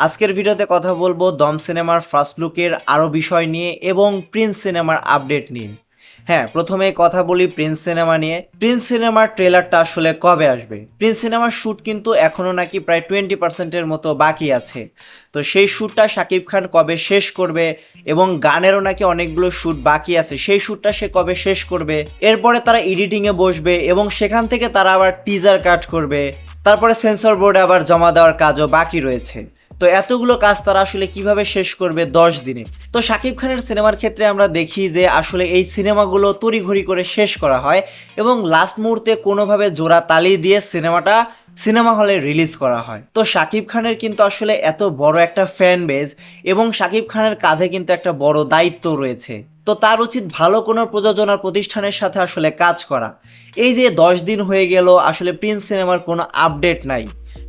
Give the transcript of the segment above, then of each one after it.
আজকের ভিডিওতে কথা বলবো দম সিনেমার ফার্স্ট লুকের আরও বিষয় নিয়ে এবং প্রিন্স সিনেমার আপডেট নিয়ে। হ্যাঁ, প্রথমে কথা বলি প্রিন্স সিনেমা নিয়ে। প্রিন্স সিনেমার ট্রেলারটা আসলে কবে আসবে? প্রিন্স সিনেমার শ্যুট কিন্তু এখনও নাকি প্রায় 20%-এর মতো বাকি আছে। তো সেই শ্যুটটা শাকিব খান কবে শেষ করবে এবং গানেরও নাকি অনেকগুলো শ্যুট বাকি আছে, সেই শ্যুটটা সে কবে শেষ করবে, এরপরে তারা এডিটিংয়ে বসবে এবং সেখান থেকে তারা আবার টিজার কাট করবে, তারপরে সেন্সর বোর্ডে আবার জমা দেওয়ার কাজও বাকি রয়েছে। তো এতগুলো কাজ তারা আসলে কিভাবে শেষ করবে 10 দিনে? তো শাকিব খানের সিনেমার ক্ষেত্রে আমরা দেখি যে আসলে এই সিনেমাগুলো তড়িঘড়ি করে শেষ করা হয় এবং লাস্ট মুহূর্তে কোনোভাবে জোড়া তালি দিয়ে সিনেমাটা সিনেমা হলে রিলিজ করা হয়। তো শাকিব খানের কিন্তু আসলে এত বড় একটা ফ্যান বেজ এবং শাকিব খানের কাঁধে কিন্তু একটা বড় দায়িত্ব রয়েছে। তো তার উচিত ভালো কোনো প্রযোজনা প্রতিষ্ঠানের সাথে আসলে কাজ করা। এই যে 10 দিন হয়ে গেল আসলে প্রিন্স সিনেমার কোনো আপডেট নাই।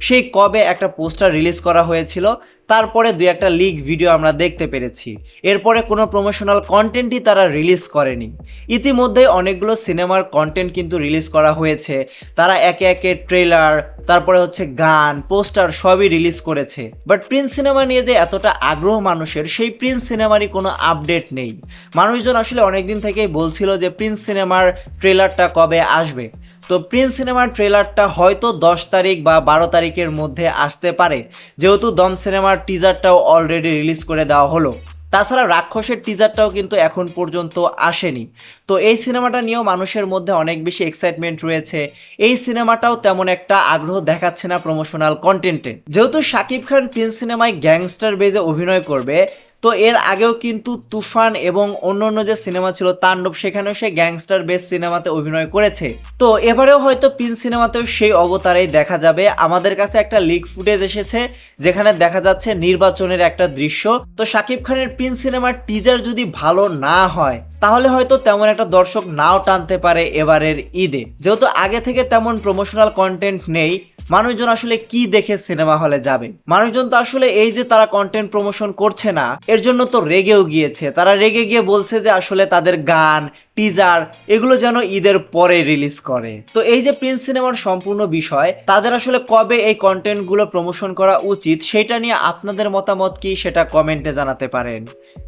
সেই কবে একটা পোস্টার রিলিজ করা হয়েছিল, তারপরে দুই একটা লিক ভিডিও আমরা দেখতে পেরেছি, এরপরে কোনো প্রমোশনাল কন্টেন্টই তারা রিলিজ করেনি। ইতিমধ্যে অনেকগুলো সিনেমার কন্টেন্ট কিন্তু রিলিজ করা হয়েছে, তারা একে একে ট্রেলার, তারপরে হচ্ছে গান, পোস্টার সবই রিলিজ করেছে। বাট প্রিন্স সিনেমা নিয়ে যে এতটা আগ্রহ মানুষের, সেই প্রিন্স সিনেমারই কোনো আপডেট নেই। মানুষজন আসলে অনেকদিন থেকেই বলছিল যে প্রিন্স সিনেমার ট্রেলারটা কবে আসবে। তো প্রিন্স সিনেমার ট্রেলারটা হয়তো 10 তারিখ বা 12 তারিখের মধ্যে আসতে পারে, যেহেতু দম সিনেমার টিজারটাও অলরেডি রিলিজ করে দেওয়া হলো। তাছাড়া রাক্ষসের টিজারটাও কিন্তু এখন পর্যন্ত আসেনি। তো এই সিনেমাটা নিয়েও মানুষের মধ্যে অনেক বেশি এক্সাইটমেন্ট রয়েছে। এই সিনেমাটাও তেমন একটা আগ্রহ দেখাচ্ছে না প্রমোশনাল কন্টেন্টে। যেহেতু শাকিব খান প্রিন্স সিনেমায় গ্যাংস্টার বেজে অভিনয় করবে, তো এর আগেও কিন্তু তুফান এবং অন্য যে সিনেমা ছিল তাণ্ডব, সেখানেও সে গ্যাংস্টার বেস সিনেমাতে অভিনয় করেছে। তো এবারেও হয়তো প্রিন্স সিনেমাতেও সেই অবতারেই দেখা যাবে। আমাদের কাছে একটা লিক ফুটেজ এসেছে যেখানে দেখা যাচ্ছে নির্বাচনের একটা দৃশ্য। তো শাকিব খানের প্রিন্স সিনেমার টিজার যদি ভালো না হয় তাহলে হয়তো তেমন একটা দর্শক নাও টানতে পারে এবারের ঈদে। যেহেতু আগে থেকে তেমন প্রমোশনাল কন্টেন্ট নেই, মানুষজন আসলে কি দেখে সিনেমা হলে যাবে? মানুষজন তো আসলে এই যে তারা কন্টেন্ট প্রমোশন করছে না, এর জন্য তো রেগেও গিয়েছে। তারা রেগে গিয়ে বলছে যে আসলে তাদের গান, টিজার এগুলো যেন ঈদের পরে রিলিজ করে। তো এই যে প্রিন্স সিনেমার সম্পূর্ণ বিষয়, তাদের আসলে কবে এই কন্টেন্টগুলো প্রমোশন করা উচিত সেটা নিয়ে আপনাদের মতামত কি, সেটা কমেন্টে জানাতে পারেন।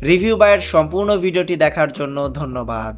রিভিউ বাইয়ের সম্পূর্ণ ভিডিওটি দেখার জন্য ধন্যবাদ।